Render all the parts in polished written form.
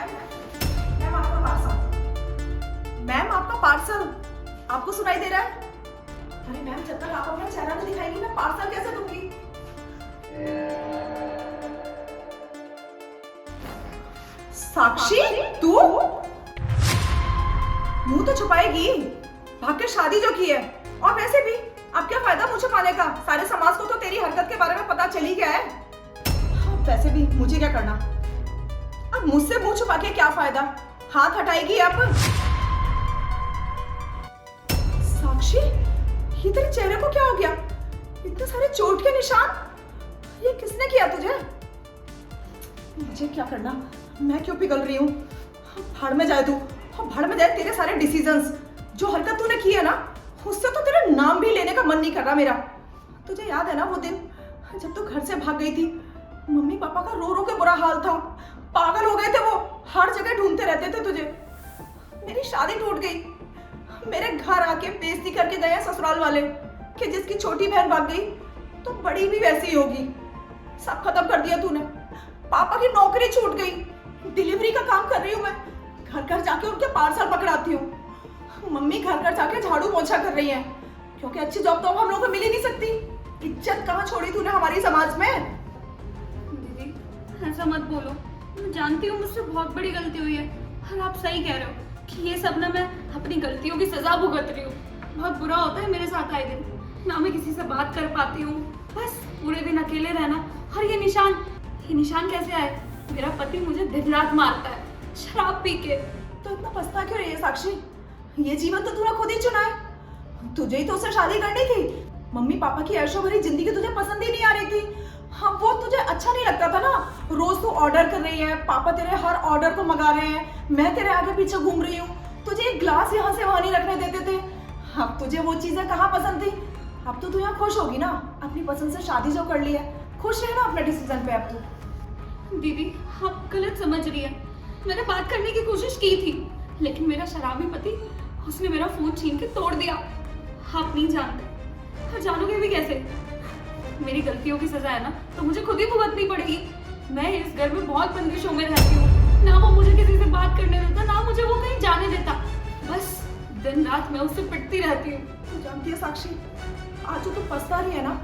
Ma'am आपका parcel. Ma'am आपका parcel आपको सुनाई दे रहा है? अरे मैम जब तक आप अपना चेहरा नहीं दिखाएंगी मैं पार्सल कैसे दूंगी? साक्षी तू मुंह तो छुपाएगी, भाग के शादी जो की है। और वैसे भी अब क्या फायदा मुझे पाने का, सारे समाज को तो तेरी हरकत के बारे में पता चल ही गया है। वैसे भी मुझे क्या करना, अब मुझसे मुंह छुपा के क्या फायदा, हाथ हटाएगी अब। साक्षी ये तेरे चेहरे को क्या हो गया, इतने सारे चोट के निशान, ये किसने किया तुझे? मुझे क्या करना, मैं क्यों पिघल रही हूँ, भाड़ में जाए तू, भाड़ में जाए तेरे सारे डिसीजंस। जो हरकत तूने की है ना उससे तो तेरा नाम भी लेने का मन नहीं कर रहा मेरा। तुझे याद है ना वो दिन जब तू घर से भाग गई थी, मम्मी पापा का रो रो के बुरा हाल था, पागल हो गए थे वो, हर जगह ढूंढते रहते थे तुझे। मेरी शादी टूट गई, मेरे घर आके बेइज्जती करके गए ससुराल वाले कि जिसकी छोटी बहन भाग गई तो बड़ी भी वैसी ही होगी। सब खत्म कर दिया तूने, पापा की नौकरी छूट गई, डिलीवरी का काम कर रही हूँ मैं, घर घर जाके उनके पार्सल पकड़ाती हूँ। मम्मी घर घर जाके झाड़ू पोछा कर रही है, क्योंकि अच्छी जॉब तो हम लोगों को मिल ही नहीं सकती। इज्जत कहाँ छोड़ी तूने हमारी समाज में? दीदी ऐसा मत बोलो, मैं जानती हूँ मुझसे बहुत बड़ी गलती हुई है, और आप सही कह रहे हो कि ये सब ना मैं अपनी गलतियों की सजा भुगत रही हूँ। बहुत बुरा होता है मेरे साथ आए दिन, ना मैं किसी से बात कर पाती हूँ, बस पूरे दिन अकेले रहना। और ये निशान कैसे आए? मेरा पति मुझे दिन रात मारता है शराब पी के। तो इतना पछता क्यों रही है साक्षी? ये जीवन तो तूने खुद ही चुना है, तुझे ही तो उससे शादी करनी थी। मम्मी पापा की ऐशो भरी जिंदगी तुझे पसंद ही नहीं आ रही थी। हाँ वो तुझे अच्छा नहीं लगता था ना, रोज तू ऑर्डर कर रही है, पापा तेरे हर ऑर्डर को मंगा रहे हैं, मैं तेरे आगे पीछे घूम रही हूँ, तुझे एक ग्लास यहाँ से वहां नहीं रखने देते थे। अब तुझे वो चीजें कहाँ पसंद थी? अब तो तू यहाँ खुश होगी ना, अपनी पसंद से शादी जो कर ली है, खुश है ना अपने डिसीजन पे अब तू? दीदी आप गलत समझ रही है, मैंने बात करने की कोशिश की थी, लेकिन मेरा शराबी पति उसने मेरा फोन छीन के तोड़ दिया। आप नहीं जानते और जानोगे भी कैसे? मेरी गलतियों की सजा है ना तो मुझे खुद ही भुगतनी पड़ेगी। मैं इस घर में बहुत बंदिशों में रहती हूँ, ना वो मुझे किसी से बात करने देता, ना मुझे वो कहीं जाने देता, बस दिन रात मैं उससे पिटती रहती हूँ। तू जानती है साक्षी, आज जो तू पछता रही है ना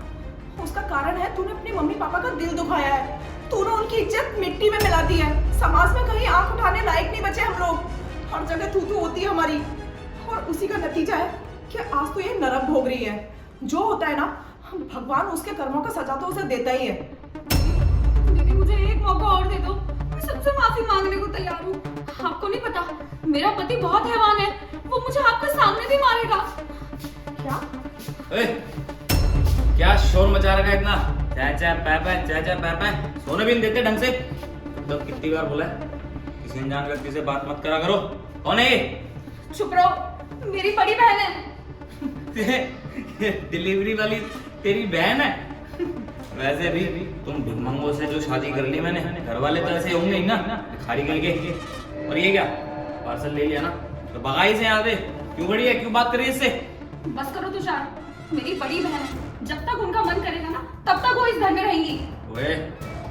उसका कारण है तूने अपने मम्मी पापा का दिल दुखाया है, तूने उनकी इज्जत मिट्टी में मिला दी है। समाज में कहीं आंख उठाने लायक नहीं बचे हम लोग, हर जगह तू होती है हमारी, और उसी का नतीजा है कि आज तो ये नरक भोग रही है। जो होता है ना भगवान उसके कर्मों का सजा तो उसे देता ही है। दीदी मुझे एक मौका और दे दो, मैं सबसे माफी मांगने को तैयार हूँ। आपको नहीं पता मेरा पति बहुत हैवान है, वो मुझे आपके सामने भी मारेगा। क्या? क्या शोर मचा रखा है इतना? चाचा पापा सोने भी नहीं देते ढंग से। तो कितनी बार बोला है किसी अनजान व्यक्ति से बात मत करा करो। कौन है ये? चुप रहो, मेरी बड़ी बहन है। डिलीवरी वाली तेरी बहन है? वैसे भी तुम भिखमंगों से जो शादी कर ली मैंने, घर वाले तो ऐसे होंगे ही ना, खाली करके। और ये क्या पार्सल ले लिया ना तो बगाई से यहाँ पे क्यों खड़ी है, क्यों बात कर रही है इससे? बस करो तुषार, मेरी बड़ी बहन है, जब तक उनका मन करेगा ना तब तक वो इस घर में रहेंगी। ओए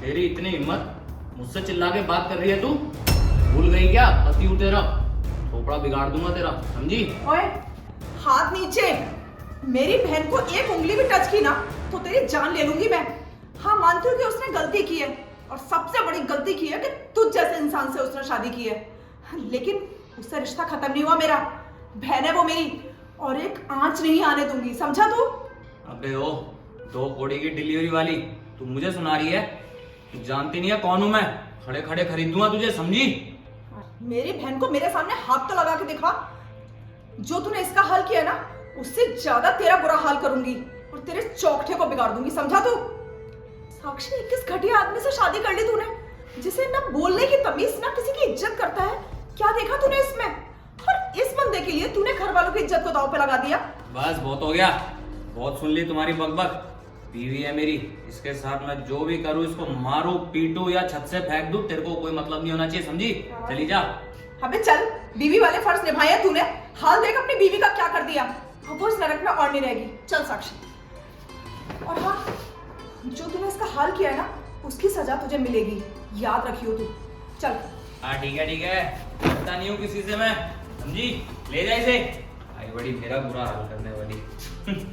तेरी इतनी हिम्मत, मुझसे चिल्ला के बात कर रही है तू? भूल गई क्या पति हूँ तेरा, थोपड़ा बिगाड़ दूंगा तेरा, समझी? ओए हाथ नीचे, मेरी बहन को एक उंगली भी टच की ना तो तेरी जान ले लूंगी मैं। हाँ मानती हूँ कि उसने गलती की है, और सबसे बड़ी गलती की है कि तुझ जैसे इंसान से उसने शादी की है, लेकिन उससे रिश्ता खत्म नहीं हुआ मेरा। बहन है वो मेरी, और एक आंच नहीं आने दूंगी, समझा तू? अबे ओ 2 कौड़ी की डिलीवरी वाली, तू मुझे सुना रही है? तू जानती नहीं है कौन हूं मैं, खड़े खड़े खरीदूंगा तुझे, समझी? मेरी बहन को मेरे सामने हाथ तो लगा के दिखा, जो तूने इसका हाल किया ना उससे ज्यादा तेरा बुरा हाल करूंगी, और तेरे चौखटे को बिगाड़ दूंगी, समझा तू? साक्षी किस घटिया आदमी से शादी कर ली तूने, जिसे ना बोलने की तमीज ना किसी की इज्जत करता है। क्या देखा तूने इसमें? और इस बंदे के लिए तूने घर वालों की इज्जत को दांव पे लगा दिया। बस बहुत हो गया, बहुत सुन ली तुम्हारी बकबक। बीवी है मेरी, इसके साथ मैं जो भी करूँ, इसको मारू पीटू या छत से फेंक दूं, तेरे को कोई मतलब नहीं होना चाहिए, समझी? चली जा। अबे चल, बीवी वाले फर्ज निभाए हैं तूने, हाल देख अपनी बीवी का क्या कर दिया। अब वो इस नरक में और नहीं रहेगी। चल साक्षी, और हाँ जो तूने इसका हाल किया है ना उसकी सजा तुझे मिलेगी, याद रखियो तू। चल। हाँ ठीक है करता नहीं हूँ किसी से मैं, समझी? ले जा इसे। आई बड़ी मेरा बुरा हाल करने वाली।